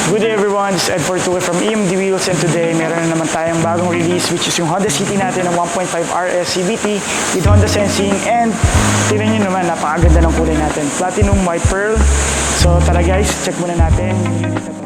Good day everyone, this is Ed Fortue from EMD Wheels and today meron na naman tayong bagong release which is yung Honda City natin ng 1.5 RS CVT with Honda Sensing and tingnan nyo naman, napakaganda ng kulay natin. Platinum White Pearl. So tara guys, check muna natin yung unit na to.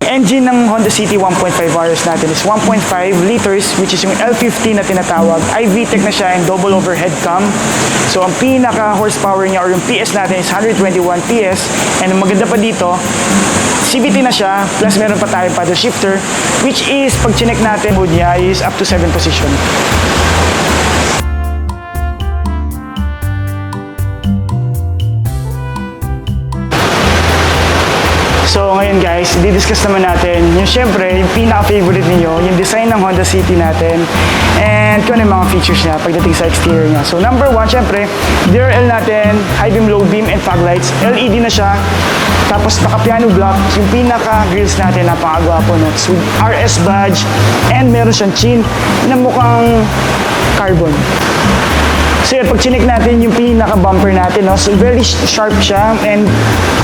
Engine ng Honda City 1.5 RS natin is 1.5 liters which is yung L50 na tinatawag. iVTEC na siya and double overhead cam. So ang pinaka horsepower niya or yung PS natin is 121 PS and ang maganda pa dito, CVT na siya plus meron pa tayong paddle shifter which is pag chinek natin mode niya is up to 7 position. So ngayon guys, i-discuss naman natin yung syempre, yung pinaka-favorite niyo, yung design ng Honda City natin and kung ano yung mga features niya pagdating sa exterior niya. So number 1, syempre, DRL natin, high beam, low beam, and fog lights. LED na siya. Tapos naka-piano block, yung pinaka-grills natin, napakagwapo, no? So, with RS badge and meron siyang chin na mukhang carbon. So yun, pag chinek natin yung pinaka-bumper natin, no? So very sharp siya and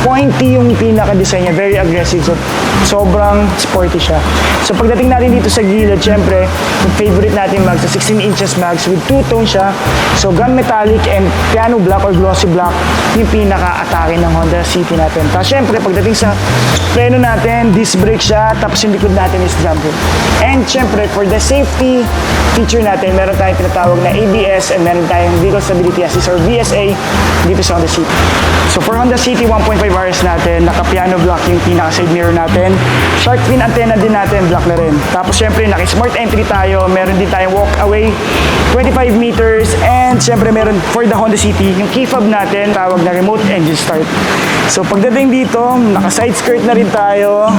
pointy yung pinaka-design niya, very aggressive. So sobrang sporty siya. So pagdating natin dito sa gilid, syempre, yung favorite natin mags, 16 inches mags with two-tone siya. So gun metallic and piano black or glossy black yung pinaka-atake ng Honda City natin. Tapos syempre, pagdating sa preno natin, disc brake siya, tapos yung likod natin is drum brake. And syempre, for the safety feature natin, meron tayong tinatawag na ABS and meron tayong Vehicle Stability Assist or VSA dito sa Honda City. So for Honda City 1.5 RS natin, naka-piano block yung pinaka-side mirror natin. Shark fin antenna din natin, block na rin. Tapos syempre, naka-smart entry tayo. Meron din tayong walk away, 25 meters. And syempre, meron for the Honda City, yung key fob natin, tawag na remote engine start. So pagdating dito, naka-side skirt na rin tayo.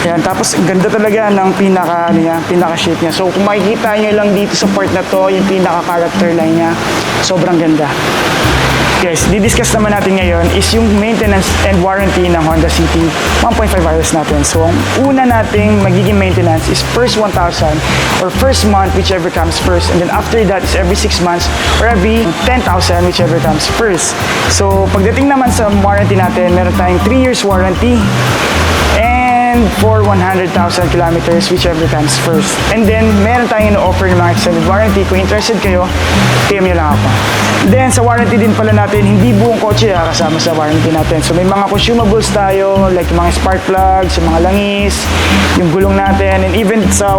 Yan, tapos ganda talaga ng pinaka-shape niya. So kung makikita nyo lang dito sa part na to, yung pinaka-character line niya, sobrang ganda. Guys, didiscuss naman natin ngayon is yung maintenance and warranty ng Honda City 1.5 RS natin. So ang una nating magiging maintenance is first 1,000 or first month, whichever comes first. And then after that is every 6 months or every 10,000, whichever comes first. So pagdating naman sa warranty natin, meron tayong 3 years warranty for 100,000 kilometers, whichever comes first. And then, meron tayong ino-offer ng mga extended warranty. Kung interested kayo, PM nyo lang ako. Then, sa warranty din pala natin, hindi buong kotse kasama sa warranty natin. So, may mga consumables tayo, like mga spark plugs, yung mga langis, yung gulong natin, and even sa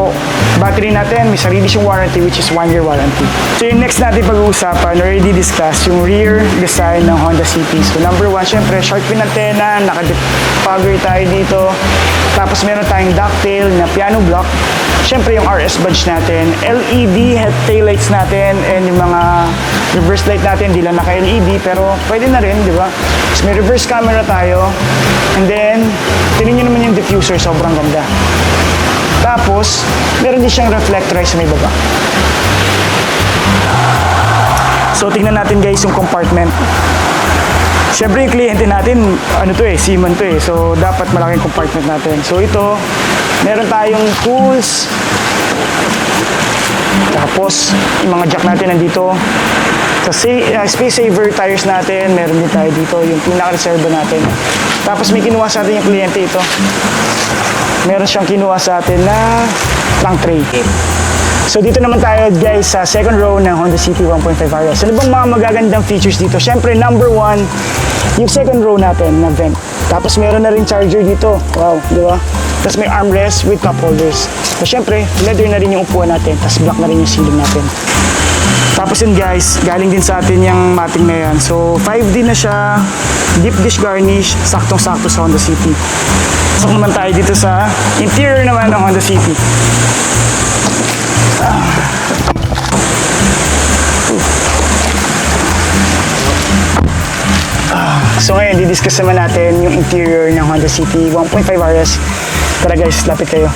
battery natin, may sarili siyang warranty, which is 1-year warranty. So, yung next natin pag-uusapan, already discussed, yung rear design ng Honda City. So, number 1, syempre, shark fin antenna, naka-defogger tayo dito. Tapos meron tayong ducktail na piano block. Siyempre yung RS badge natin, LED head taillights natin, and yung mga reverse light natin, di lang naka-LED, pero pwede na rin, di ba? Tapos may reverse camera tayo. And then, tingnan nyo naman yung diffuser, sobrang ganda. Tapos, meron din siyang reflector sa may baba. So, tingnan natin guys yung compartment. Siyempre yung kliyente natin, Seaman to eh. So, dapat malaking compartment natin. So, ito, meron tayong tools. Tapos, yung mga jack natin nandito. Sa space saver tires natin, meron din tayo dito, yung pinaka-reserva natin. Tapos may kinuha sa atin yung kliyente ito. Meron siyang kinuha sa atin na trunk tray. So dito naman tayo guys sa second row ng Honda City 1.5 RS. Ano bang mga magagandang features dito? Siyempre number one, yung second row natin na vent. Tapos meron na rin charger dito. Wow, di ba? Tapos may armrest with cup holders. So siyempre, leather na rin yung upuan natin. Tapos black na rin yung ceiling natin. Tapos yun guys, galing din sa atin yung mating na yan. So 5D na siya, deep dish garnish, saktong-sakto sa Honda City. Pasok naman tayo dito sa interior naman ng Honda City. So ngayon, didiscuss naman natin yung interior ng Honda City 1.5 RS. Tara guys, lapit kayo.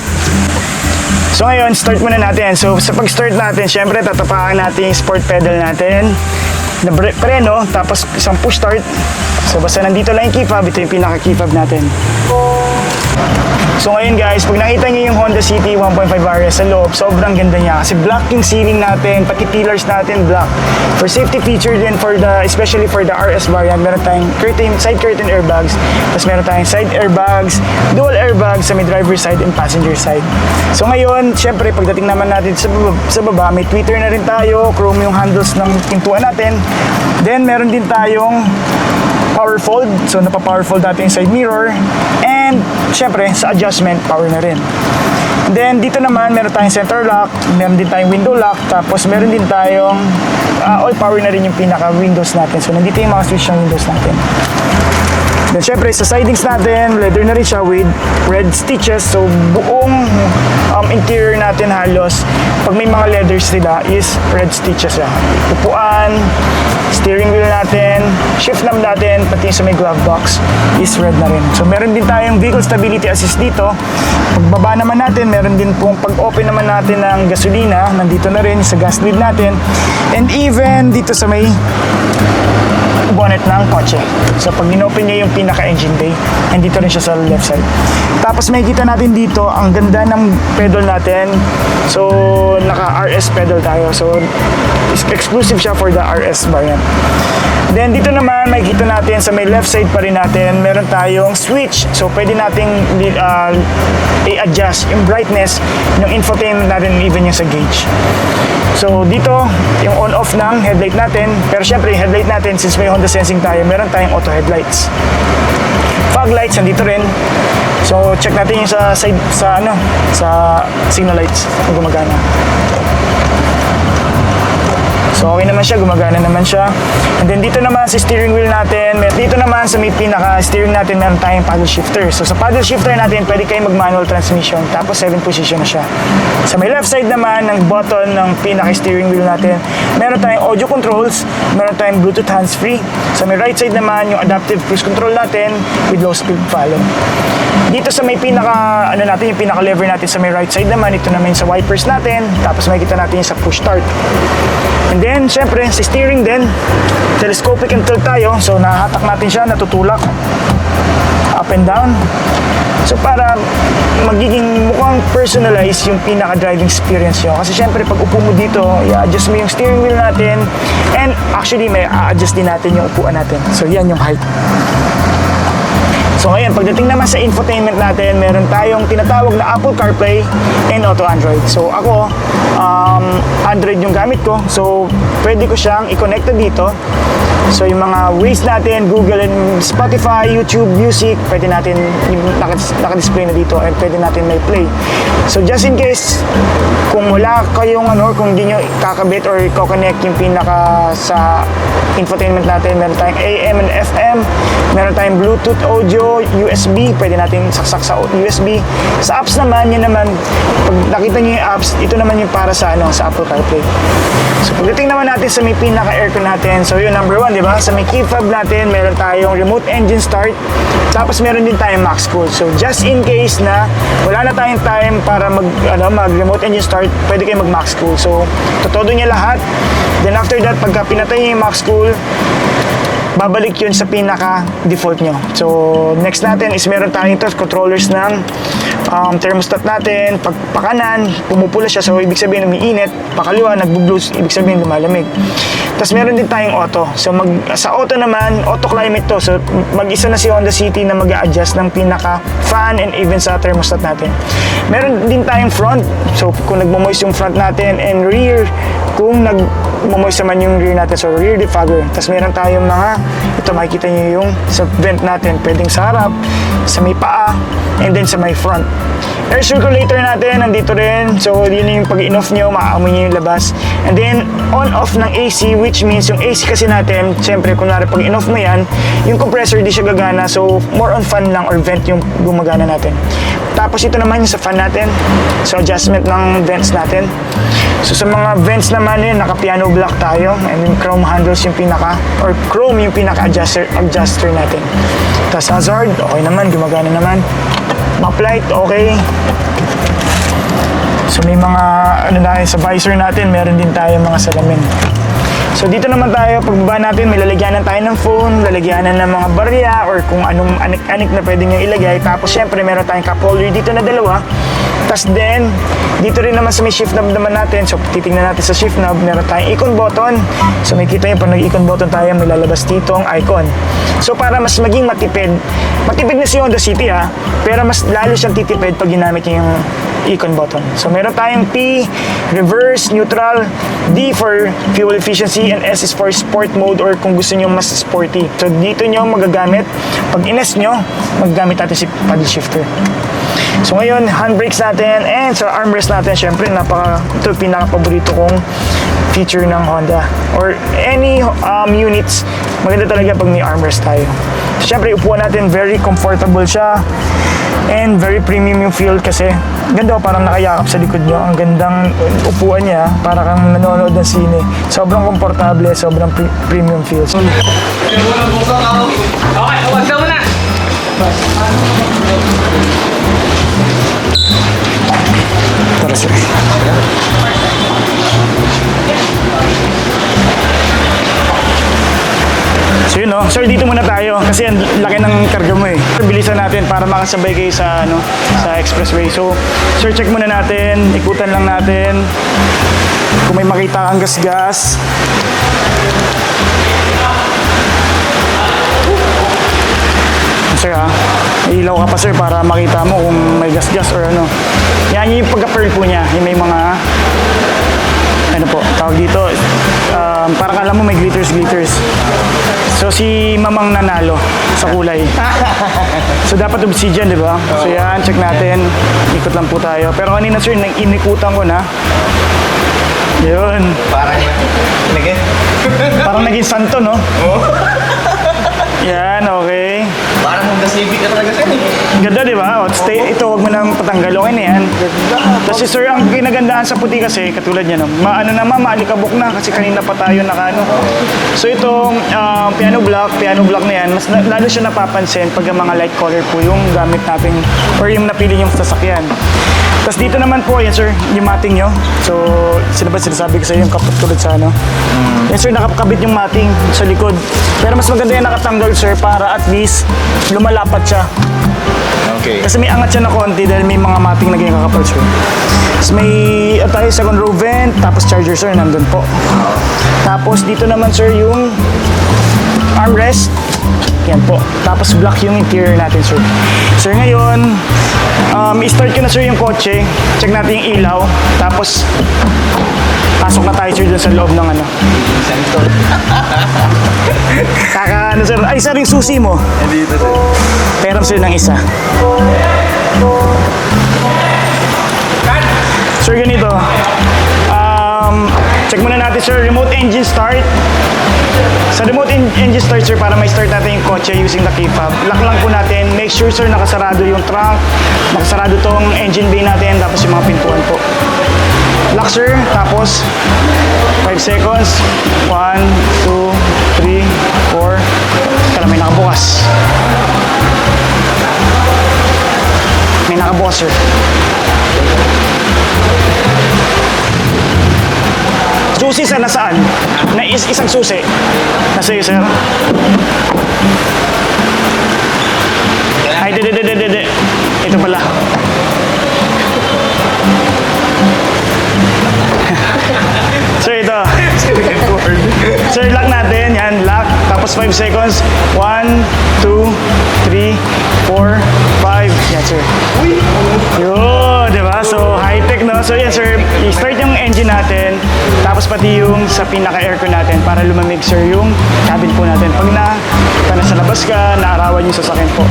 So ngayon, start muna natin. So sa pag-start natin, syempre tatapakan natin yung sport pedal natin na preno, tapos isang push start. So basta nandito lang yung key fob, ito yung pinaka-key fob natin. So ngayon guys, pag nakita niyo yung Honda City 1.5 RS sa loob, sobrang ganda niya kasi black yung ceiling natin, pati pillars natin black. For safety feature din, especially for the RS variant, meron tayong side curtain airbags, tapos meron tayong side airbags, dual airbags sa may driver side and passenger side. So ngayon, syempre pagdating naman natin sa baba, may tweeter na rin tayo, chrome yung handles ng pintuan natin. Then meron din tayong power fold, so napa-power fold natin yung side mirror, and syempre sa adjustment power na rin. And then dito naman meron tayong center lock, meron din tayong window lock, tapos meron din tayong all power na rin yung pinaka windows natin. So nandito yung mga switch ng windows natin. Then syempre sa sidings natin, leather na rin siya with red stitches. So buong interior natin halos, pag may mga leathers sila is red stitches siya. Upuan, steering wheel natin, shift knob natin, pati sa may glove box is red na rin. So meron din tayong vehicle stability assist dito. Pagbaba naman natin, meron din pong pag-open naman natin ng gasolina, nandito na rin sa gas lid natin. And even dito sa may bonnet ng kotse. So pag in-open niya yung pinaka-engine bay, and dito rin siya sa left side. Tapos may kita natin dito, ang ganda ng pedal natin. So naka-RS pedal tayo. So exclusive siya for the RS variant. Then dito naman makikita natin sa may left side pa rin natin, meron tayong switch. So pwede nating i-adjust yung brightness ng infotainment natin, even yung sa gauge. So dito, yung on-off ng headlight natin. Pero syempre yung headlight natin, since may Honda Sensing tayo, meron tayong auto headlights. Fog lights, nandito rin. So check natin yung sa side, sa signal lights kung gumagana. So okay naman siya, gumagana naman siya. And then dito naman sa steering wheel natin, dito naman sa may pinaka-steering natin, meron tayong paddle shifter. So sa paddle shifter natin, pwede kayo mag-manual transmission, tapos 7 position na siya. Sa may left side naman ng button ng pinaka-steering wheel natin, meron tayong audio controls, meron tayong Bluetooth hands-free. Sa may right side naman, yung adaptive cruise control natin with low speed follow. Dito sa may yung pinaka-lever natin sa may right side naman, ito naman sa wipers natin, tapos makikita natin yung sa push start. And then, syempre, sa steering din, telescopic and tilt tayo. So, nahatak natin siya, natutulak. Up and down. So, para magiging mukhang personalize yung pinaka-driving experience nyo. Kasi syempre, pag upo mo dito, i-adjust mo yung steering wheel natin. And actually, may a-adjust din natin yung upuan natin. So, yan yung height. So ngayon, pagdating naman sa infotainment natin, meron tayong tinatawag na Apple CarPlay and Auto Android. So ako, Android yung gamit ko. So pwede ko siyang i-connect dito. So yung mga ways natin, Google and Spotify, YouTube, Music, pwede natin, naka-display na dito and pwede natin may play. So just in case, kung wala kayong kung hindi nyo kakabit or i-connect yung pinaka sa infotainment natin, meron tayong AM and FM, meron tayong Bluetooth audio, USB, pwede natin saksak sa USB. Sa apps naman, yun naman, pag nakita nyo yung apps, ito naman yung para sa sa Apple CarPlay. So pagdating naman natin sa may pinaka-aircon natin, so yun, number 1, di ba? Sa may key fob natin, meron tayong remote engine start, tapos meron din tayong max cool. So just in case na wala na tayong time para mag-remote engine start, pwede kayo mag-max cool. So todo niya lahat. Then after that, pagka pinatay niya yung max cool, babalik yun sa pinaka-default nyo. So, next natin is meron tayong ito, controllers ng thermostat natin. Pag pakanan, pumupula siya. So, ibig sabihin, umiinit. Pakaliwa, nagbo-blues. Ibig sabihin, lumalamig. Tapos, meron din tayong auto. So, sa auto naman, auto climate to. So, mag-isa na si Honda City na mag-a-adjust ng pinaka-fan and even sa thermostat natin. Meron din tayong front. So, kung nagmo-moist yung front natin and rear, kung nagmo-moist naman yung rear natin. So, rear defogger. Tapos, meron tayong mga, ito makikita nyo yung sa vent natin. Pwedeng sa harap, sa may paa, and then sa may front. Air circulator natin, nandito rin. So, yun yung pag in-off nyo, maaamoy nyo yung labas. And then, on-off ng AC, which means yung AC kasi natin, syempre, kunwari pag in-off mo yan, yung compressor di siya gagana. So, more on fan lang or vent yung gumagana natin. Tapos, ito naman yung sa fan natin. So, adjustment ng vents natin. So, sa mga vents naman yun, naka-piano block tayo. And then, chrome handles yung chrome yung pinaka-adjuster natin. Tapos, hazard, okay naman, gumagana naman. Map light, okay. So may mga sa visor natin, meron din tayo mga salamin. So dito naman tayo, pagbaba natin, may lalagyanan tayo ng phone, lalagyanan ng mga barya or kung anong anik-anik na pwede nyo ilagay. Tapos syempre meron tayong cup holder dito na dalawa. Tapos then, dito rin naman sa may shift knob naman natin. So titingnan natin sa shift knob, meron tayong icon button. So may kita nyo, pag nag-icon button tayo, may lalabas dito ang icon. So para mas maging matipid na si Honda City pero mas lalo siyang titipid pag ginamit niya yung icon button. So meron tayong P, reverse, neutral, D for fuel efficiency, and S is for sport mode or kung gusto nyo mas sporty. So dito nyo magagamit, pag ines nyo, magagamit natin si paddle shifter. So ngayon, handbrakes natin and sa armrest natin, syempre ito pinaka-paborito kong feature ng Honda or any units, maganda talaga pag may armrest tayo. So, syempre upuan natin, very comfortable siya and very premium yung feel kasi ganda, parang nakayakap sa likod nyo. Ang gandang upuan niya, para kang nanonood ng sine. Sobrang komportable, sobrang premium feel. So, Okay, huwag ka muna! tara sir. So yun no, sir, dito muna tayo kasi ang laki ng karga mo eh. Bilisan natin para makasabay kayo sa sa expressway. So, sir, check muna natin, ikutan lang natin. Kung may makita kang gas-gas. Sir may ilaw ka pa sir para makita mo kung may gas-gas or ano. Yan yung pagka-pearl po niya, yung may mga ano po, tawag dito, parang alam mo may glitters. So si mamang nanalo sa kulay. So dapat obsidian, di ba? So yan, check natin. Ikot lang po tayo. Pero kanina sir, inikutan ko na. Yun. Parang naging santo, no? Yan, okay. Parang Honda Civic ka talaga siya Ganda, di ba? Ito, huwag mo nang patanggal. Okay na yan. Kasi sir, ang kinagandaan sa puti kasi, katulad niya, no? Maalikabok na kasi kanina pa tayo nakaano. So itong piano block na yan, mas lalo siya napapansin pag ang mga light color po yung gamit natin or yung napili yung sasakyan. Tapos dito naman po, yan sir, yung mating nyo. So, sinasabi ko sa iyo yung kapatulad sa ano. Yan sir, nakakabit yung mating sa likod. Pero mas maganda yung nakatanggal sir para at least lumalapat siya. Okay. Kasi may angat siya na konti dahil may mga mating na ganyan kakapal sir. Tapos may tayo second row vent, tapos charger sir, nandun po. Tapos dito naman sir yung armrest. Yan po. Tapos black yung interior natin, sir. Sir, ngayon, i-start ko na, sir, yung kotse. Check natin yung ilaw. Tapos, pasok na tayo, sir, dun sa loob ng ano. Sensor. Ano, sir? Ay, sir, yung susi mo. Dito, sir. Peram, sir, ng isa. Sir, ganito. Check muna natin, sir, remote engine start. Sa remote engine start, sir, para may start natin yung kotse using the key fob, lock lang po natin. Make sure, sir, nakasarado yung trunk, nakasarado tong engine bay natin, tapos yung mga pintuan po. Lock, sir, tapos 5 seconds. 1, 2, 3, 4. Tara, may nakabukas. May nakabukas, sir. susi sir, nasaan? Isang susi. Nasa iyo, sir. Ay, de. Ito pala. Sir, ito. Sir, lock natin. Yan, lock. Tapos 5 seconds. 1, 2, 3, 4, 5. Yan, sir. Yun, di ba? So, high-tech, no? So, yan, sir. I-start yung engine natin. Tapos pati yung sa pinaka-aircon natin para lumamig, sir, yung cabin po natin. Pag nasa labas ka, naarawan yung sasakyan po.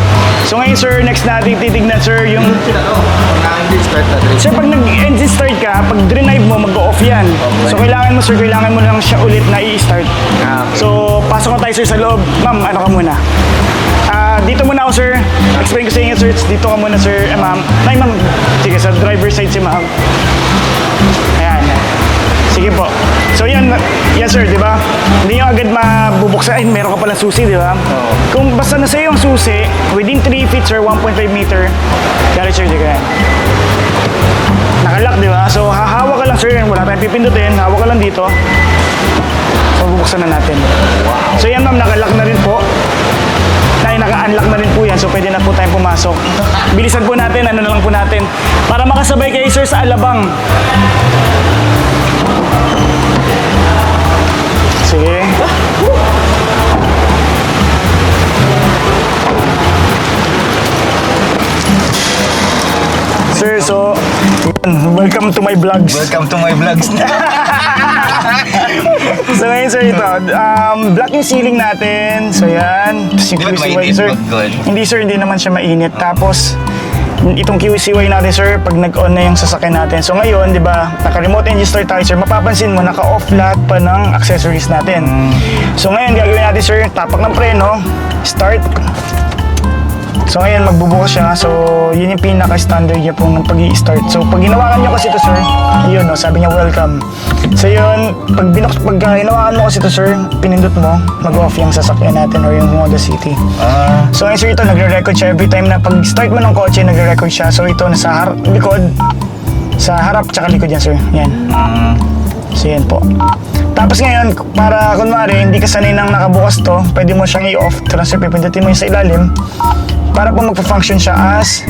So, ngayon, sir, next natin titignan, sir, yung... Sir, pag nag-engine start ka, pag drive mo, mag-off yan. So, kailangan mo lang siya ulit na i-start. So, pasok na tayo, sir, sa loob. Ma'am, ano ka muna? Dito muna ako, sir. Explain ko sa inyo, sir. Dito ka muna, sir. Ma'am. Ay, ma'am. Sige, sa driver side si ma'am. Ayan. Sige po. So, yan, sir, di ba? Hindi nyo agad mabubuksan. Ay, meron ka palang susi, di ba? Kung basta na sa'yo yung susi, within 3 feet, sir, 1.5 meter, got it, sir, di ka yan. Nakalock, di ba? So, hahawak ka lang, sir. Wala tayong pipindutin. Hawak ka lang dito. So, bubuksan na natin. So, yan, ma'am, nakalock na rin po. Naka-unlock na rin po yan. So, pwede na po tayong pumasok. Bilisan po natin. Ano na lang po natin. Para makasabay kayo, sir, sa alabang. Sige. Sir, so, welcome to my vlogs. Welcome to my vlogs. So ngayon, sir, ito, black yung ceiling natin. So yan. Tapos yung Di ba QCY, mainit? sir. Good. Hindi, sir, hindi naman siya mainit. Tapos, itong QCY natin, sir, pag nag-on na yung sasakyan natin. So ngayon, di ba, naka-remote engine start tayo, sir. Mapapansin mo, naka-off lahat pa ng accessories natin. So ngayon, gagawin natin, sir, tapak ng preno, start. So ngayon, magbubukas siya. So, yun yung pinaka-standard niya pong pag-i-start. So, pag ginawakan nyo kasi ito, sir, yun, no, sabi niya, welcome. So yun, pag hinawakan mo kasi ito, sir, pinindot mo, mag-off yung sasakyan natin or yung Honda City. So ngayon, sir, ito, nagre-record siya every time na pag-start mo ng kotse, nagre-record siya. So ito, nasa likod, sa harap, tsaka likod yan, sir. Yan. So yan po. Tapos ngayon, para kunwari, hindi ka sanay nang nakabukas to, pwede mo siyang i-off. Tapos pipindutin mo yung sa ilalim para po magpa-function siya as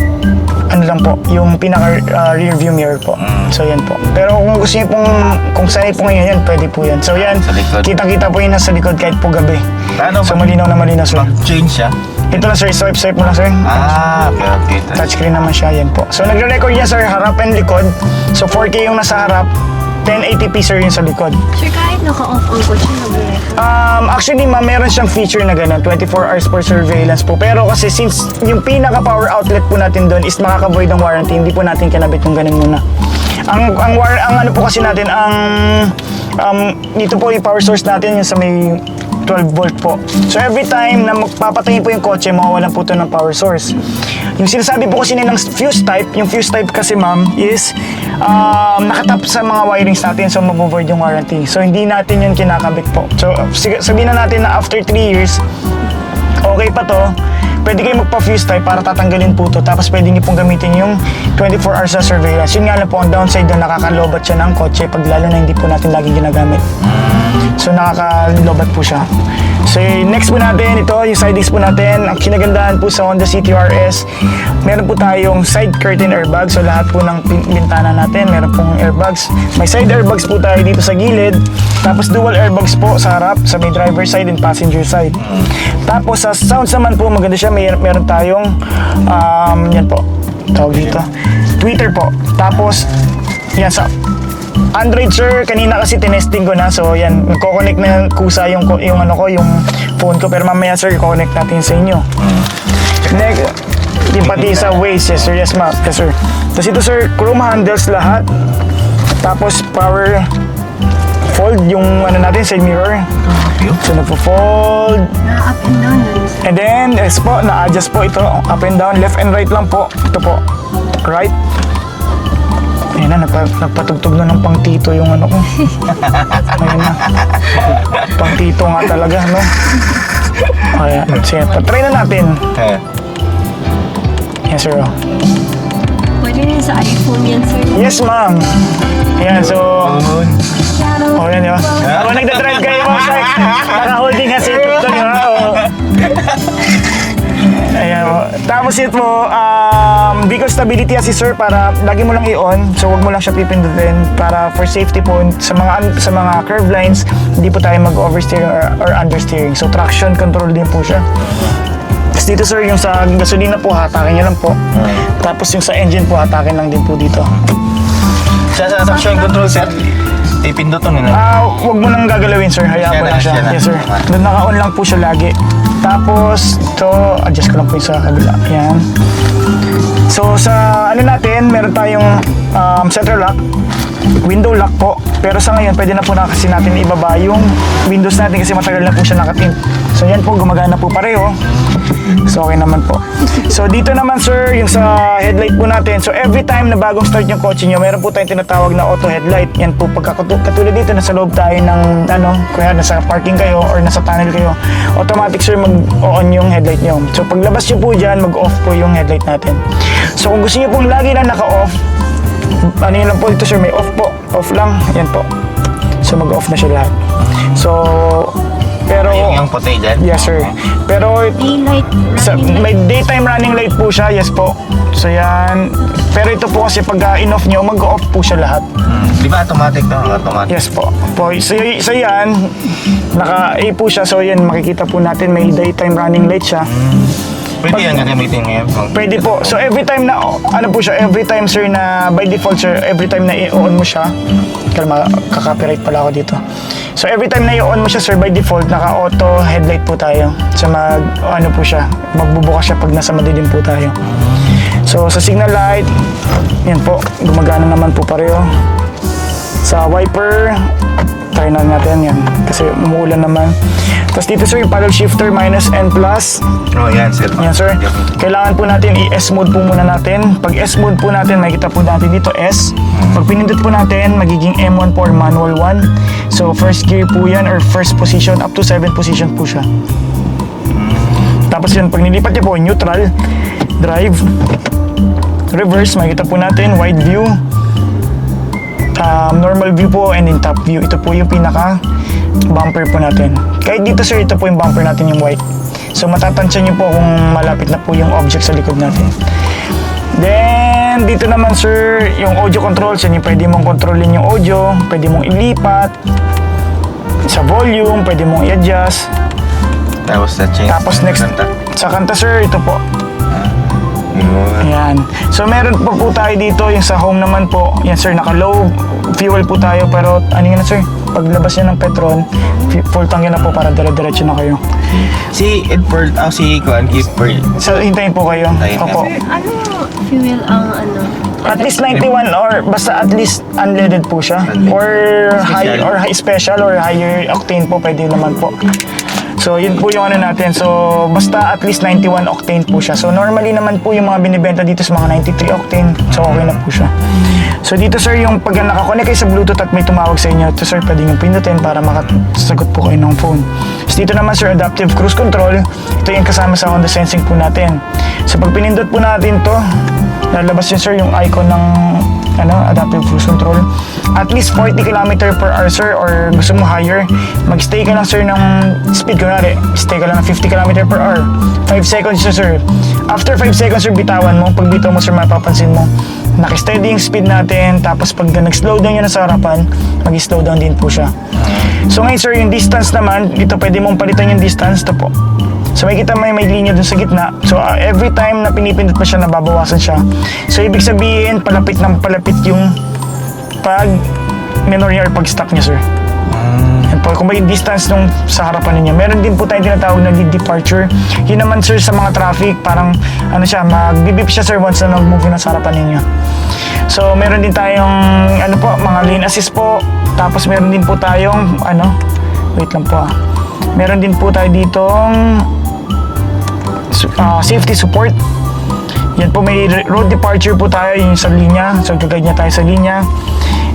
ano lang po, yung pinaka rear view mirror po. So yan po. Pero kung gusto niyo pong, kung sanay po ngayon yan, pwede po yan. So yan, Sa likod. kitang-kita po yun nasa likod kahit po gabi. Paano So malinaw na malinaw, sir. Change siya? Ito na, sir, swipe mo lang, sir. Okay. Touchscreen naman siya, yan po. So nagre-record yan, sir, harap and likod. So 4K yung nasa harap, 1080p, sir, yung sa likod. Sir, kahit naka-off ang kotse, nag-record. Actually, ma'am, meron siyang feature na gano'n, 24 hours for surveillance po. Pero kasi since yung pinaka-power outlet po natin doon is makaka-void ng warranty, hindi po natin kinabit yung ganun muna. Ang ano po kasi natin, dito po yung power source natin, yung sa may 12 volt po. So every time na magpapatayin po yung kotse, mawawalan po ito ng power source. Yung sinasabi po kasi nilang fuse type, yung fuse type kasi, ma'am, is nakatap sa mga wirings natin, so mag-void yung warranty. So hindi natin yun kinakabit po. So sabihin na natin na after 3 years, okay pa to, pwede kayo magpa-fuse type para tatanggalin po to. Tapos pwede nyo pong gamitin yung 24 hours na surveillance. Yun nga lang po, ang downside doon, nakakalobat siya ng kotse pag lalo na hindi po natin lagi ginagamit. So nakakalobat po siya. So next po natin, ito yung side disc po natin. Ang kinagandahan po sa Honda City RS, meron po tayong side curtain airbag. So lahat po ng bintana natin, meron pong airbags. May side airbags po tayo dito sa gilid. Tapos dual airbags po sa harap, sa may driver side and passenger side. Tapos sa sounds naman po, maganda siya. Meron tayong, yan po, tawag dito, tweeter po. Tapos, yan sa Android, sir, kanina kasi tinesting ko na. So yan, nagko-connect na kusa yung ano ko, yung phone ko. Pero mamaya, sir, i-connect natin sa inyo. Next, yung pati sa Waze, yes sir, yes ma'am, yes sir. Tapos ito, sir, chrome handles lahat. Tapos power fold yung ano natin, side mirror. So nagpo-fold. Na-up and down lang. And then, yes po, na-adjust po ito, up and down, left and right lang po. Ito po, right. Ayun na, nagpatugtog na ng pang-tito yung ano ko. Ayun na. Pang-tito nga talaga, no? Ayan, sige, patry na natin. Yes, sir. Pwede rin sa iPhone yan, sir. Yes, ma'am. Ayan, so, Oh, yan yun. Habang nagdadrive kayo mga sir, naka-holding nga seatbelt doon yun. Ayan po. Tapos ito po, vehicle stability assist sir, para lagi mo lang i-on. So wag mo lang siya pipindutin para for safety po sa mga curve lines, hindi po tayo mag-oversteering or understeering. So traction control din po siya. Tapos dito sir, yung sa gasolina po, hatakin niya lang po. Tapos yung sa engine po, hatakin lang din po dito. Sa traction control, sir, ipindutin nila. Wag mo nang gagalawin sir, hayaan mo lang siya. Siya na. Yes sir. Doon naka-on lang po siya lagi. Tapos ito, adjust ko lang po yung sa kabila. Yan. So sa ano natin, meron tayong center lock, window lock po. Pero sa ngayon, pwede na po na kasi natin ibaba yung windows natin kasi matagal na po siya nakatint. So yan po, gumagana po pareho. So okay naman po. So dito naman sir, yung sa headlight po natin. So every time na bagong start yung kotse nyo, meron po tayong tinatawag na auto headlight. Yan po, katulad dito, nasa loob tayo ng kaya nasa parking kayo or nasa tunnel kayo, automatic sir mag-on yung headlight nyo. So paglabas nyo po dyan, mag-off po yung headlight natin. So kung gusto nyo pong lagi na naka-off, ano yun lang po dito sir, may off po, off lang, yan po. So mag-off na siya lahat. So pero Yung puti dyan? yes sir. Pero Daylight running may daytime running light po siya, yes po. So yan. Pero ito po kasi pag in-off nyo, mag-off po siya lahat. Di ba automatic to? Automatic. Yes po. So yan, naka-A po siya. So yan, makikita po natin may daytime running light siya. Pwede yan gagamitin ngayon. Pwede po. So every time na, ano po siya, every time sir na, by default sir, every time na i-on mo siya, kaka-copyright pala ako dito. So every time na i-on mo siya sir, by default, naka-auto headlight po tayo. So ano po siya, magbubukas siya pag nasa madilim po tayo. So sa signal light, yan po, gumagana naman po pareho. Sa wiper, try na natin yan, kasi umuulan naman. Tapos dito sir, yung paddle shifter minus N plus. Oh, yan sir. Yan sir. Kailangan po natin i-S mode po muna natin. Pag S mode po natin, makikita po natin dito S. Pag pinindot po natin, magiging M1 po or manual 1. So first gear po yan or first position up to 7 position po siya. Tapos yan, pag nilipat niya po, neutral, drive, reverse, makikita po natin, wide view, normal view po, and then top view. Ito po yung pinaka bumper po natin. Kahit dito sir, ito po yung bumper natin, yung white. So matatansya nyo po kung malapit na po yung object sa likod natin. Then dito naman sir, yung audio controls, yan yung pwede mong kontrolin yung audio, pwede mong ilipat sa volume, pwede mong i-adjust. Tapos sa change. Tapos next, sa kanta sir, ito po. Yun. Ayan. So meron po tayo dito, yung sa home naman po. Yan sir, naka-low fuel po tayo. Pero ano yun na sir, paglabas niya ng petrol, full tank yun na po para dire-diretso na kayo. Si Edward, si Kuan, Keeper. So hintayin po kayo. Hintayin ka. Opo. Ano fuel ang ano? At least 91 or basta at least unleaded po siya. Or high or high special or higher octane po, pwede naman po. So yun po yung ano natin. So basta at least 91 octane po siya. So normally naman po yung mga binibenta dito sa mga 93 octane. So okay na po siya. So dito sir, yung pag nakakonect kayo sa Bluetooth at may tumawag sa inyo, ito sir, pwede nyo pindutin para makasagot po kayo ng phone. So dito naman sir, adaptive cruise control. Ito yung kasama sa Honda Sensing po natin. So pag pinindot po natin to, lalabas yun sir yung icon ng adaptive cruise control. At least 40 km per hour sir, or gusto mo higher, mag-stay ka lang sir ng speed. Kunwari, stay ka lang ng 50 km per hour. 5 seconds siya sir. After 5 seconds sir, bitawan mo. Pag bitaw mo sir, mapapansin mo, naki-steady yung speed natin. Tapos pag nag-slow down yun sa harapan, mag-slow down din po siya. So ngayon sir, yung distance naman, dito pwede mong palitan yung distance. Ito po. So makikita may linya dun sa gitna. So every time na pinipindot mo siya, nababawasan siya. So ibig sabihin, palapit ng palapit yung pag minor niya or pag stop niya sir. Yan po, kung may distance nung sa harapan niya. Meron din po tayong tinatawag na lead departure. Yun naman sir sa mga traffic, parang ano siya, magbibip siya sir once na nag-move na sa harapan ninyo. So meron din tayong mga lane assist po. Tapos meron din po tayong wait lang po meron din po tayo ditong safety support. Yan po, may road departure po tayo yung sa linya. So gagawin niya tayo sa linya.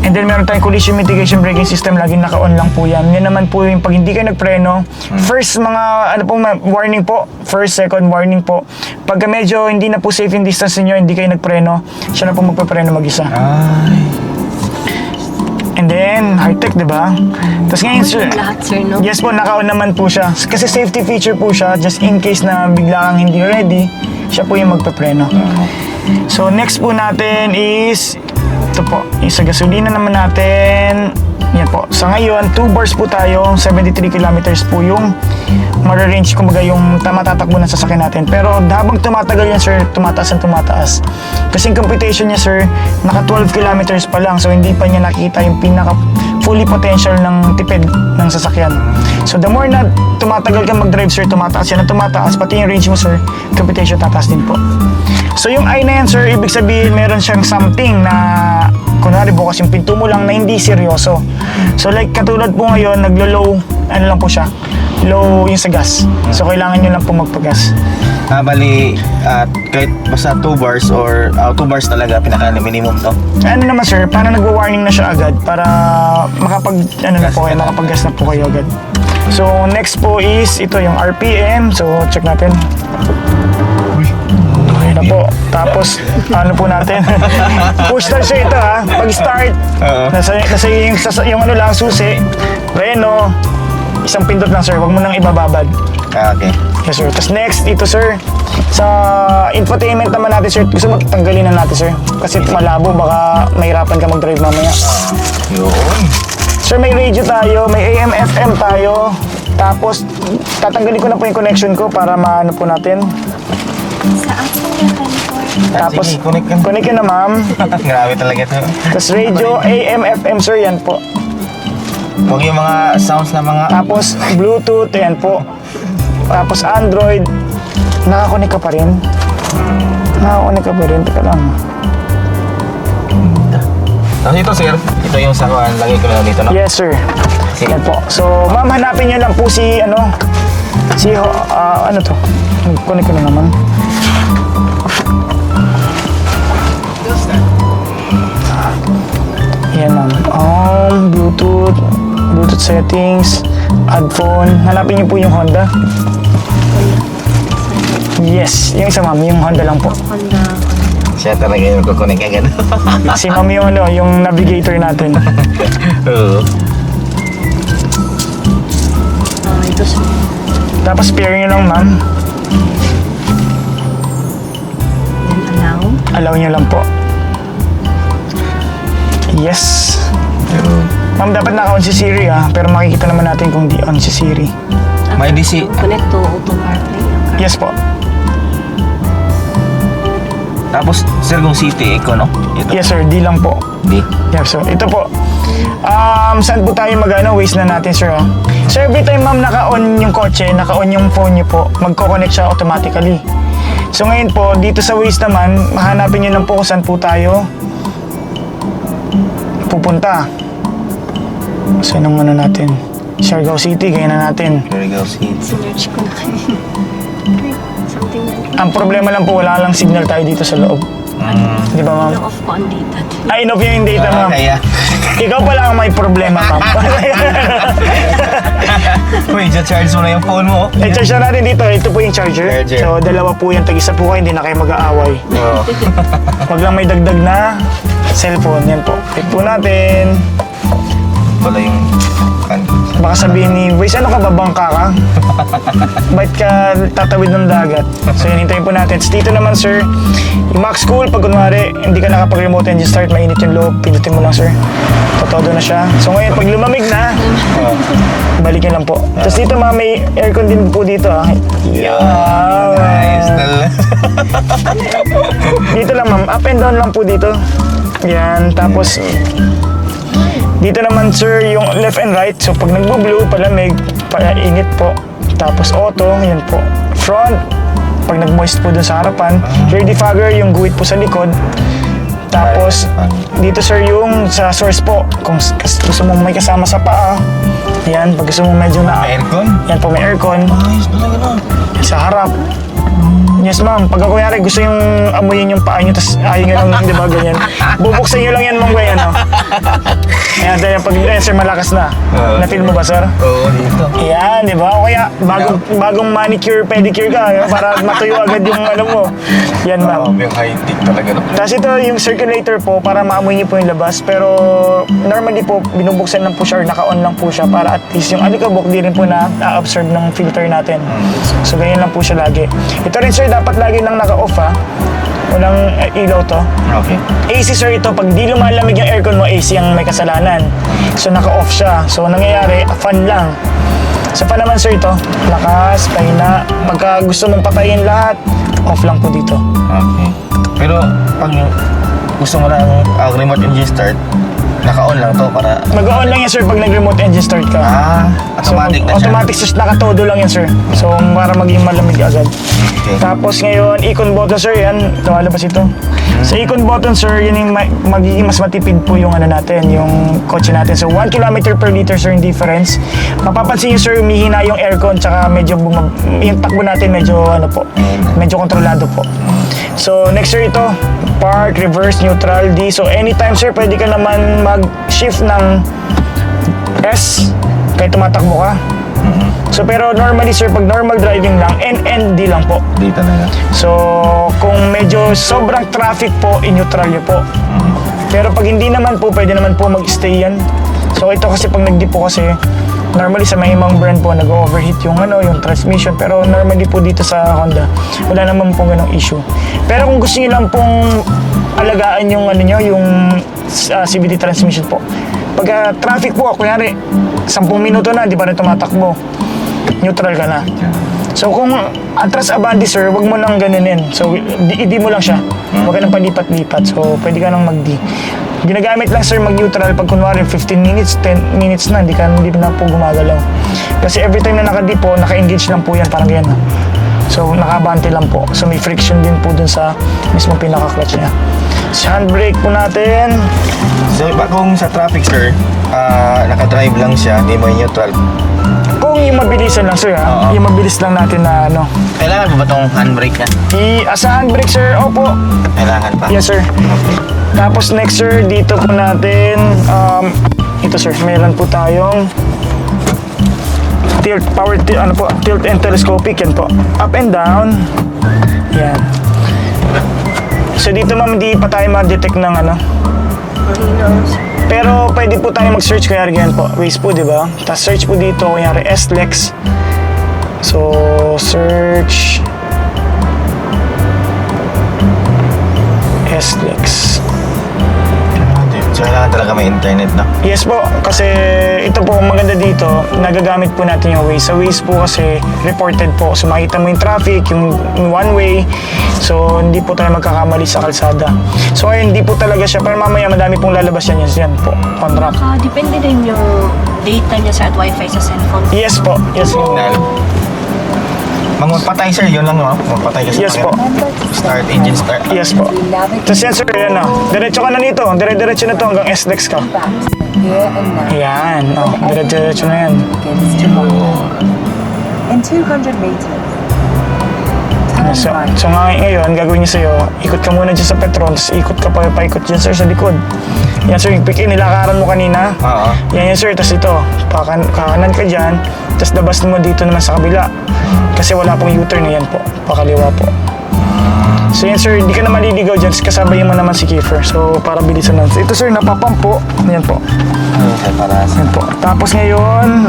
And then meron tayong collision mitigation braking system, laging naka-on lang po yan. Yan naman po yung pag hindi kayo nagpreno, first warning po, first, second warning po. Pagka medyo hindi na po safe yung distance niyo, hindi kayo nagpreno, siya na po magpapreno mag-isa. And then natin, high-tech, di ba? Tapos ngayon, sir, Lahat, sir, no? yes po, naka-on naman po siya. Kasi safety feature po siya, just in case na bigla kang hindi ready, siya po yung magpapreno. So, next po natin is, ito po, yung sa gasolina naman natin, yan po. Sa ngayon, 2 bars po tayo, 73 kilometers po yung mara-range, kumbaga yung matatakbo ng sasakyan natin. Pero habang tumatagal yan, sir, tumataas ang tumataas. Kasi yung computation niya, sir, naka 12 kilometers pa lang. So, hindi pa niya nakita yung pinaka fully potential ng tipid ng sasakyan. So, the more na tumatagal ka mag-drive, sir, tumataas yan. At tumataas, pati yung range mo, sir, computation tataas din po. So, yung I na yan, sir, ibig sabihin, meron siyang something na kunwari bukas yung pinto mo lang na hindi seryoso. So like katulad po ngayon, naglo-low, ano lang po siya, low yung sa gas. So kailangan nyo lang po magpagas. Bali, kahit basta 2 bars or 2 bars talaga, pinaka-minimum to. Ano naman sir, paano nagwa-warning na siya agad para makapag-gas na po kayo agad. So next po is, ito yung RPM. So check natin. Na po. Tapos, ano po natin? Push start siya ito ha. Pag start, nasa yung ano lang, susi, reno, isang pindot lang sir. Huwag mo nang ibababad. Okay. Yes sir. Tapos next, ito sir, sa infotainment naman natin sir, gusto mo tanggalin na natin sir. Kasi malabo, baka mahirapan ka mag-drive mamaya. Yun. Sir, may radio tayo, may AM, FM tayo. Tapos, tatanggalin ko na po yung connection ko para maano po natin. Sa ating California. Tapos, Sige, connect connect na ma'am. Grabe talaga ito. Tapos radio, AM, FM sir, yan po. Huwag yung mga sounds na mga... Tapos Bluetooth, yan po. Tapos Android, nakakonek ka pa rin. Nakakonek ka pa rin, teka lang. Tapos ito sir, ito yung sakuan. Lagay ko na dito, no? Yes sir. Sige. Yan po. So ma'am, hanapin nyo lang po si, ano to? Connect ko na naman. Yan ma'am. Bluetooth settings, add phone. Hanapin niyo po yung Honda. Yes, yung isa ma'am, yung Honda lang po. Honda. Siya talaga yung magkukunik agad. Si ma'am yung yung navigator natin. Oo. Ito, sir. Tapos pair nyo lang ma'am. Then allow. Allow nyo lang po. Yes. Ma'am, dapat naka-on si Siri pero makikita naman natin kung di on si Siri. May DC. Connect to auto CarPlay. Yes po. Tapos, sir, kung City Eco, no? Ito. Yes sir, di lang po. Di. Yeah, so ito po. Saan po tayo waste na natin sir. So every time ma'am naka-on yung kotse, naka-on yung phone niyo po, magko-connect siya automatically. So ngayon po, dito sa waste naman, mahanapin niyo lang po kung saan po tayo pupunta. So yun ang natin. Siargao City, ganyan na natin. Surigao City. Sinerch ko na kayo. Something like Ang problema lang po, wala lang signal tayo dito sa loob. Di ba ma'am? off ko undated. Ay, inoff yung data ma'am. Kaya. Ikaw pala ang may problema ma'am. Wait, charge mo na yung phone mo. I-charge na natin dito. Ito po yung charger. Charger. So, dalawa po yan. Tag-isa po kayo. Hindi na kayo mag-aaway. Oo. Wag lang may dagdag na cellphone. Yan po. Click po natin. Wala yung... Baka sabihin ni Boys, ano ka ba? Bangka ka? Ba't ka tatawid ng dagat? So, yun, hintayin po natin. So, dito naman, sir, yung max cool, pag kunwari, hindi ka nakapag-remote engine start, mainit yung loob, pindutin mo lang, sir. Todo na siya. So, ngayon, pag lumamig na, balik nyo lang po. Tapos dito, ma'am, may aircon din po dito, ha? Nice. Dito lang ma'am, up and down lang po dito. Yan, tapos dito naman sir, yung left and right. So pag nagbo-blue, palamig, init po. Tapos auto, yan po. Front, pag nag-moist po dun sa harapan. Rear defogger, yung guhit po sa likod. Tapos dito sir, yung sa source po. Kung gusto mong may kasama sa paa, yan, pag gusto mong medyo na... Aircon? Yan po, may aircon. Ayos pala gano'n. Sa harap. Yes, ma'am. Pag ako kunyari gusto yung amuyin yung paa nyo, tapos ayaw nyo lang, di ba, ganyan. Bubuksan nyo lang yan, ma'am, ganyan, no? Ayan, dahil pag sir, malakas na. Na-feel mo ba, sir? Oo, dito. Ayan, di ba? O kaya, bagong manicure, pedicure ka, para matuyo agad yung, ano mo, Yan, ma'am. Yung high-tech talaga. No? Tapos ito yung circulator po para maamoy niyo po yung labas. Pero normally po, binubuksan lang po siya or naka-on lang po siya para at least yung alikabok di rin po na-absorb ng filter natin. So ganyan lang po siya lagi. Ito rin sir, dapat lagi lang naka-off ha. Walang ilaw to. Okay. AC sir ito, pag di lumalamig yung aircon mo, AC ang may kasalanan. So naka-off siya. So nangyayari, fan lang. Sa fan naman sir ito, lakas, pahina. Pagka gusto mong patayin lahat, off lang po dito. Okay. Pero pag gusto mo ng remote engine start, naka-on lang to para... Mag-on lang yan sir pag nag-remote engine start ka. Automatic na siya. Automatic sus, nakatodo lang yan sir. So para maging malamig agad. Okay. Tapos ngayon, icon button sir, yan, lumalabas ito. Sa icon button sir, yun yung magiging mas matipid po yung ano natin, yung kotse natin. So 1 km per liter sir yung difference. Mapapansin nyo sir, umihina yung aircon, tsaka medyo yung takbo natin medyo ano po, medyo kontrolado po. So next sir ito, park, reverse, neutral, D. So anytime sir, pwede ka naman mag-shift ng S kahit tumatakbo ka. So pero normally sir, pag normal driving lang, N and D lang po. Di talaga. So kung medyo sobrang traffic po, in-neutral nyo po. Pero pag hindi naman po, pwede naman po mag-stay yan. So ito kasi pag nag-D po kasi, normally sa may ibang brand po nag-overheat yung yung transmission, pero normally po dito sa Honda wala naman pong ganong issue. Pero kung gusto niyo lang pong alagaan yung yung CVT transmission po, pagka traffic po, kunyari 10 minuto na, di pa rin tumatakbo, neutral ka na. So kung atras abante sir, wag mo nang ganinin. So i-D mo lang siya, wag ka nang palipat-lipat. So pwede ka nang mag-D. Ginagamit lang sir mag-neutral pag kunwari 15 minutes, 10 minutes na, hindi na po gumagalaw. Kasi every time na naka-D po, naka-engage lang po yan, parang yan. So nakabante lang po. So may friction din po dun sa mismo pinaka-clutch niya. Sa handbrake po natin. So kung sa traffic sir, naka-drive lang siya, hindi mo neutral. Kung yung mabilisan lang sir ha, yung mabilis lang natin na Kailangan ba itong handbrake niya? sa handbrake sir, opo. Kailangan pa. Yes sir. Tapos next sir, dito po natin, ito sir, meron po tayong tilt, tilt and telescopic, yan po. Up and down. Yan. So dito ma'am, hindi pa tayo ma-detect ng pero pwede po tayo mag-search, kunyari ganyan po. Waze po, di ba? Tapos search po dito, kunyari SLEX. So, search SLEX. So kailangan talaga may internet, no? Yes po, kasi ito po maganda dito, nagagamit po natin yung Waze. Sa Waze po kasi reported po, so makita mo yung traffic, yung one way, so hindi po tayo magkakamali sa kalsada. So ayun, hindi po talaga siya, pero mamaya madami pong lalabas yan po, contract. Depende din yung data niya sa at wifi sa cellphone. Yes po, yes po. Magpatay sir, yun lang, no? Magpatay kasi. Yes po. Start, engine start. Yes po. Tapos yan sir, yan diretso ka na nito, dire-diretso na to hanggang SLEX ka. Yan, dire-diretso na yan. In 200 meters. So ngayon, gagawin niyo sa'yo, ikot ka muna dyan sa Petron, tapos ikot ka paikot dyan sir sa likod. Yan sir, yung nilakaran mo kanina. Oo. Yan sir, tapos ito, kakanan ka dyan, tapos labas mo dito naman sa kabila. Kasi wala pong U-turn na yan po, pakaliwa po. So yan sir, hindi ka na maliligaw dyan, kasabayin mo naman si Kiefer. So para bilisan lang. So, ito sir, napapump po. Yan po. Yan po. Tapos ngayon,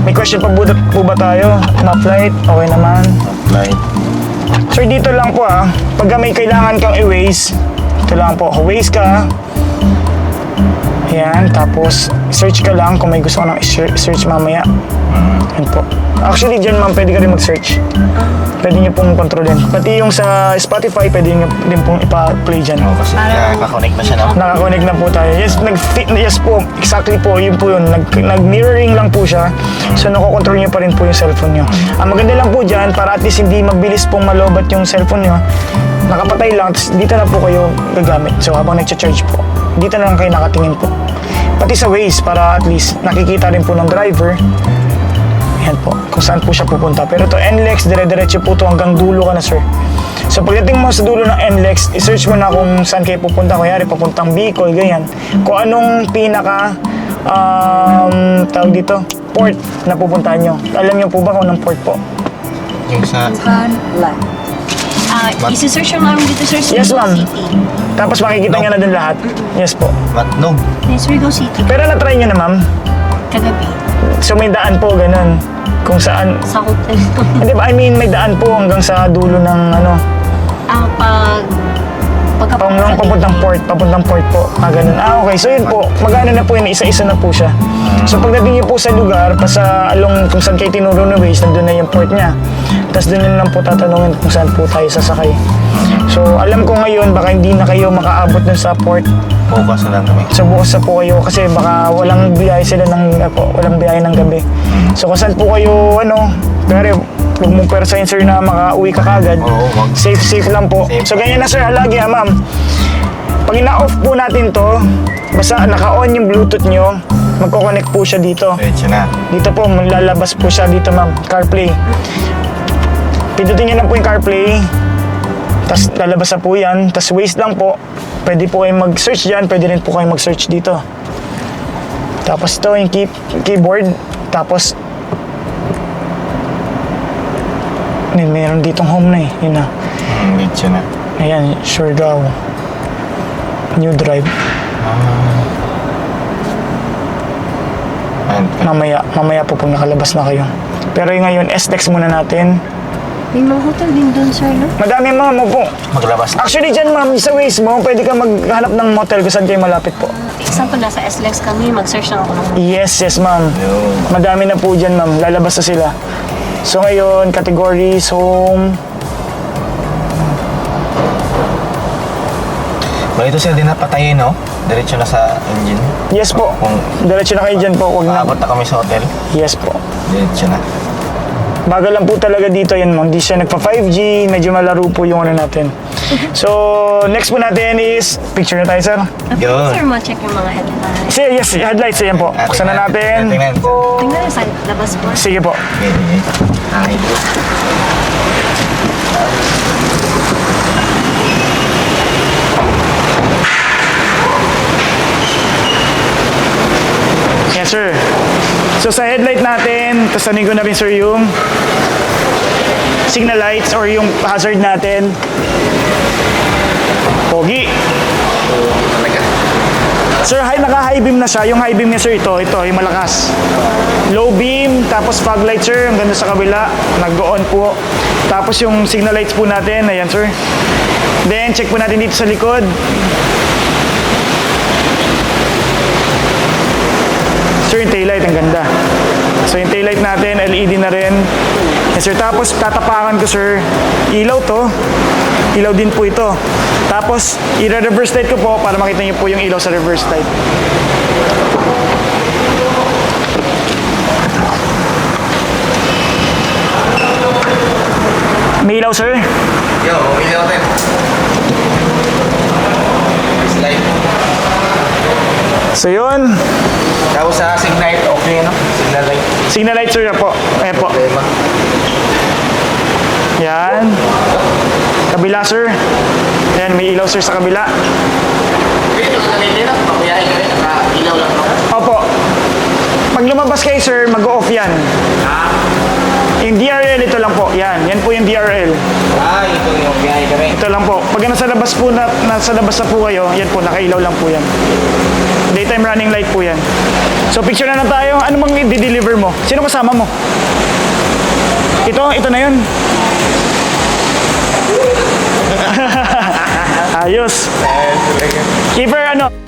may question pa po ba tayo? Map light, okay naman. Light. Sir, dito lang po pagka may kailangan kang i-waze, ito lang po, waze ka. Yan, tapos search ka lang kung may gusto ka nang search mamaya. Yan po. Actually, dyan ma'am, pwede ka rin mag-search. Pwede nyo pong kontrolin. Pati yung sa Spotify, pwede nyo din pong ipa-play dyan. Kasi nakakonect na siya, no? Nakakonect na po tayo. Yes po, exactly po, yun po yun. Nag-mirroring lang po siya. So, nakokontrol nyo pa rin po yung cellphone nyo. Ang maganda lang po dyan, para at least hindi mabilis pong malobat yung cellphone nyo, nakapatay lang, tapos dito na po kayo gagamit. So, habang nag-charge po, dito na lang kayo nakatingin po. Pati sa Waze, para at least nakikita rin po ng driver. Yan po, kung saan po siya pupunta. Pero to NLEX, dire-diretso po to hanggang dulo ka na sir. So pagdating mo sa dulo ng NLEX, i-search mo na kung saan kayo pupunta. Kunyari, papuntang Bicol, ganyan. Kung anong pinaka, tawag dito, port na pupuntahan nyo. Alam nyo po ba kung anong port po? Yung sa... Turn left. isi-search lang namin dito, sir, sa Yes, Surigao ma'am. City. Tapos makikita nyo na din lahat. Yes po. Matnog. Yes, Surigao City. Pero na-try nyo na, ma'am? Kagabi. So may daan po, ganun. Kung saan. Sa hotel. Hindi ba, I mean, may daan po hanggang sa dulo ng ano. Papuntang port po. Ganun. Okay. So yun po, magano na po yun, isa-isa na po siya. So pagdating niyo po sa lugar, pa sa along kung saan kayo tinuro na ways, nandun na yung port niya. Tapos doon na lang po tatanungin kung saan po tayo sasakay. So alam ko ngayon, baka hindi na kayo makaabot dun sa port. Bukas na lang kami. So bukas na po kayo kasi baka walang biyahe sila walang biyahe ng gabi. So kung saan po kayo, pero huwag mong persahin sir na makauwi ka kagad. Oo, wag. Safe lang po. Safe. So ganyan na sir, lagi ma'am. Pag ina-off po natin to, basta naka-on yung Bluetooth nyo, magkoconnect po siya dito. Diretso na. Dito po, lalabas po siya dito ma'am, CarPlay. Pindutin nyo na po yung CarPlay. Tapos lalabas na po yan. Tapos Waze lang po. Pwede po kayong mag-search dyan. Pwede rin po kayong mag-search dito. Tapos ito yung keyboard. Tapos meron ditong home na eh. Yun na. Diretso na. Ayan, Surigao. New drive. Mamaya po pag nakalabas na kayo. Pero yung ngayon, S-Text muna natin. May mga hotel din doon, sir, no? Madami mga mo po. Maglabas na. Actually dyan ma'am, sa Waze mo, pwede ka maghanap ng motel kung saan kayo malapit po. Example, nasa SLEX kami, mag-search lang ako ng Yes, ma'am. Yun. Madami na po dyan ma'am, lalabas na sila. So ngayon, categories, home. Well, ito sir, din napatayin, no? Diretso na sa engine. Yes po. Kung Diretso na kayo dyan po, wag na. maabot na kami sa hotel, Yes po. diretso na. Bagal lang po talaga dito yan ma'am. Hindi siya nagpa 5G, medyo malaro po yung ano natin. So, next po natin is, picture na tayo sir. Yun. Sir, ma-check yung mga headlines. Yes, headlights, yan po. Buksan na natin. Tingnan. Tingnan yung sa labas po. Sige po. Okay. Ay. Yes, sir. So, sa headlight natin, tapos ko na rin, sir, yung signal lights or yung hazard natin. Pogi. Sir, naka-high beam na siya. Yung high beam niya, sir, ito, yung malakas. Low beam, tapos fog light, sir, ang ganda sa kabila. Nag-on po. Tapos yung signal lights po natin, ayan, sir. Then, check po natin dito sa likod. Sir, yung taillight, ang ganda. So, yung taillight natin, LED na rin. Yes, sir. Tapos, tatapakan ko, sir. Ilaw to. Ilaw din po ito. Tapos, i-reverse light ko po para makita niyo po yung ilaw sa reverse light. May ilaw, sir. Yo, umili natin. Slide. So, yun. Tapos sa signal, okay, no? Signal light. Signal light, sir, po. Ayan po. Problema. Yan. Kabila, sir. Ayan, may ilaw, sir, sa kabila. Pwede ito ka nila, papayahin ka rin, naka-ilaw lang, no? Opo. Pag lumabas kayo, sir, mag-off yan. Yung DRL, ito lang po. Yan. Yan po yung DRL. Ito yung biyahe kami. Ito lang po. Pag nasa labas po nasa labas na po kayo, yan po, nakailaw lang po yan. Daytime running light po yan. So, picture na tayo. Ano mang i-deliver mo? Sino kasama mo? Ito na yun. Ayos. Keeper, ano?